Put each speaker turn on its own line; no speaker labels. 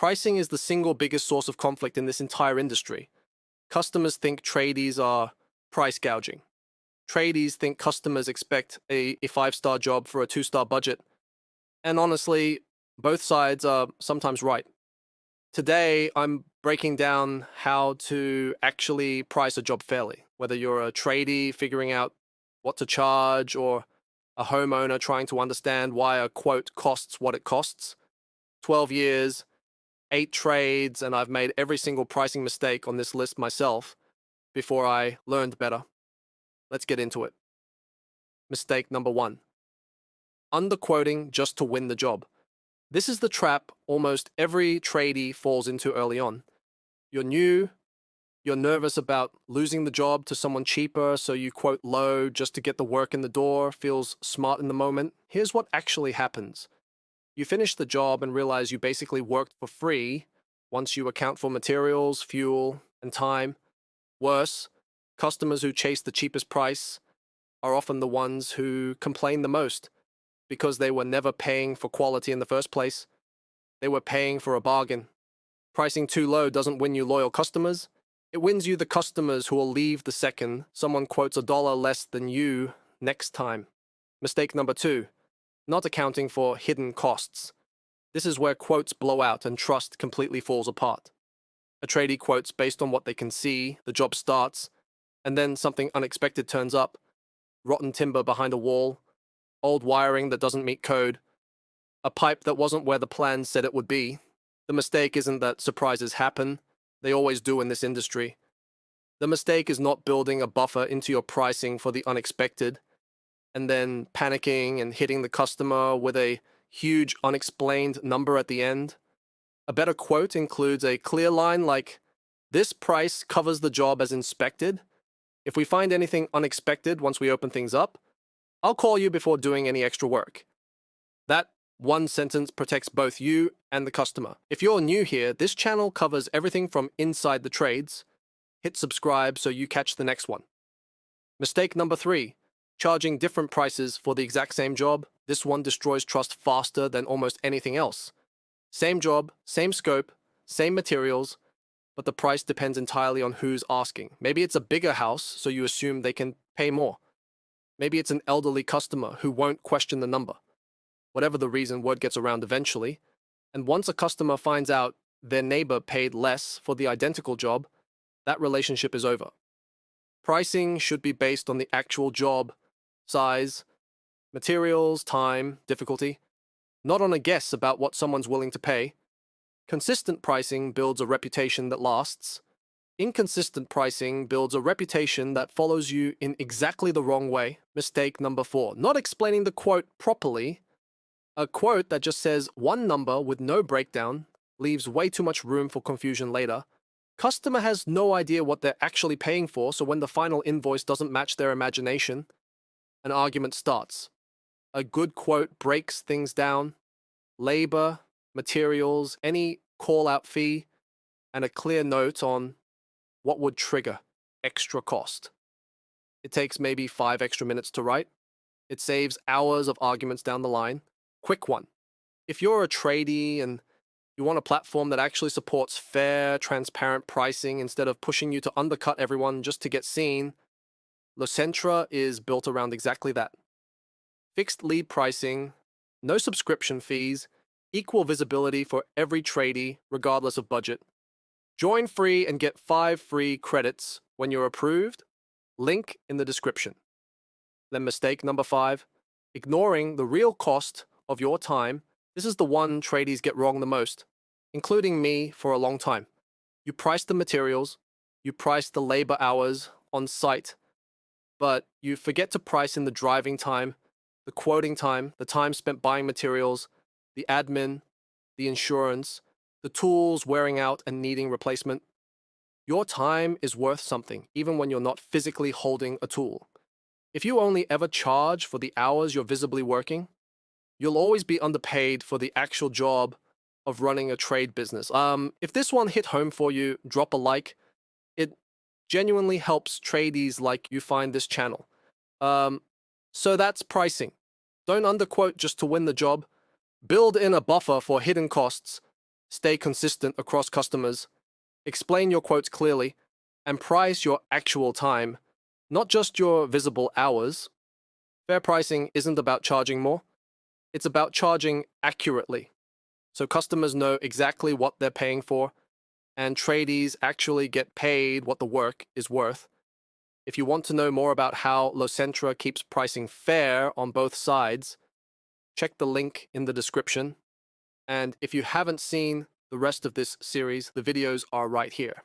Pricing is the single biggest source of conflict in this entire industry. Customers think tradies are price gouging. Tradies think customers expect a five-star job for a two-star budget. And honestly, both sides are sometimes right. Today, I'm breaking down how to actually price a job fairly, whether you're a tradie figuring out what to charge or a homeowner trying to understand why a quote costs what it costs. 12 years, 8 trades, and I've made every single pricing mistake on this list myself before I learned better. Let's get into it. Mistake number 1. Underquoting just to win the job. This is the trap almost every tradie falls into early on. You're new, you're nervous about losing the job to someone cheaper, so you quote low just to get the work in the door, feels smart in the moment. Here's what actually happens. You finish the job and realize you basically worked for free once you account for materials, fuel, and time. Worse, customers who chase the cheapest price are often the ones who complain the most because they were never paying for quality in the first place. They were paying for a bargain. Pricing too low doesn't win you loyal customers. It wins you the customers who will leave the second someone quotes $1 less than you next time. Mistake number 2. Not accounting for hidden costs. This is where quotes blow out and trust completely falls apart. A tradie quotes based on what they can see, the job starts, and then something unexpected turns up. Rotten timber behind a wall, old wiring that doesn't meet code, a pipe that wasn't where the plan said it would be. The mistake isn't that surprises happen. They always do in this industry. The mistake is not building a buffer into your pricing for the unexpected, and then panicking and hitting the customer with a huge unexplained number at the end. A better quote includes a clear line like, "This price covers the job as inspected. If we find anything unexpected once we open things up, I'll call you before doing any extra work." That one sentence protects both you and the customer. If you're new here, this channel covers everything from inside the trades. Hit subscribe so you catch the next one. Mistake number 3. Charging different prices for the exact same job. This one destroys trust faster than almost anything else. Same job, same scope, same materials, but the price depends entirely on who's asking. Maybe it's a bigger house, so you assume they can pay more. Maybe it's an elderly customer who won't question the number. Whatever the reason, word gets around eventually. And once a customer finds out their neighbor paid less for the identical job, that relationship is over. Pricing should be based on the actual job, size, materials, time, difficulty, not on a guess about what someone's willing to pay. Consistent pricing builds a reputation that lasts. Inconsistent pricing builds a reputation that follows you in exactly the wrong way. Mistake number 4. Not explaining the quote properly. A quote that just says one number with no breakdown leaves way too much room for confusion later. Customer has no idea what they're actually paying for, so when the final invoice doesn't match their imagination, an argument starts. A good quote breaks things down. Labor, materials, any call-out fee, and a clear note on what would trigger extra cost. It takes maybe 5 extra minutes to write. It saves hours of arguments down the line. Quick one. If you're a tradie and you want a platform that actually supports fair, transparent pricing instead of pushing you to undercut everyone just to get seen, Locentra is built around exactly that. Fixed lead pricing, no subscription fees, equal visibility for every tradie regardless of budget. Join free and get 5 free credits when you're approved. Link in the description. Then mistake number 5, ignoring the real cost of your time. This is the one tradies get wrong the most, including me for a long time. You price the materials, you price the labor hours on site, but you forget to price in the driving time, the quoting time, the time spent buying materials, the admin, the insurance, the tools wearing out and needing replacement. Your time is worth something, even when you're not physically holding a tool. If you only ever charge for the hours you're visibly working, you'll always be underpaid for the actual job of running a trade business. If this one hit home for you, drop a like. It genuinely helps tradies like you find this channel. So that's pricing. Don't underquote just to win the job. Build in a buffer for hidden costs. Stay consistent across customers, explain your quotes clearly, and price your actual time, not just your visible hours. Fair pricing isn't about charging more, it's about charging accurately, so customers know exactly what they're paying for, and tradies actually get paid what the work is worth. If you want to know more about how Locentra keeps pricing fair on both sides, check the link in the description. And if you haven't seen the rest of this series, the videos are right here.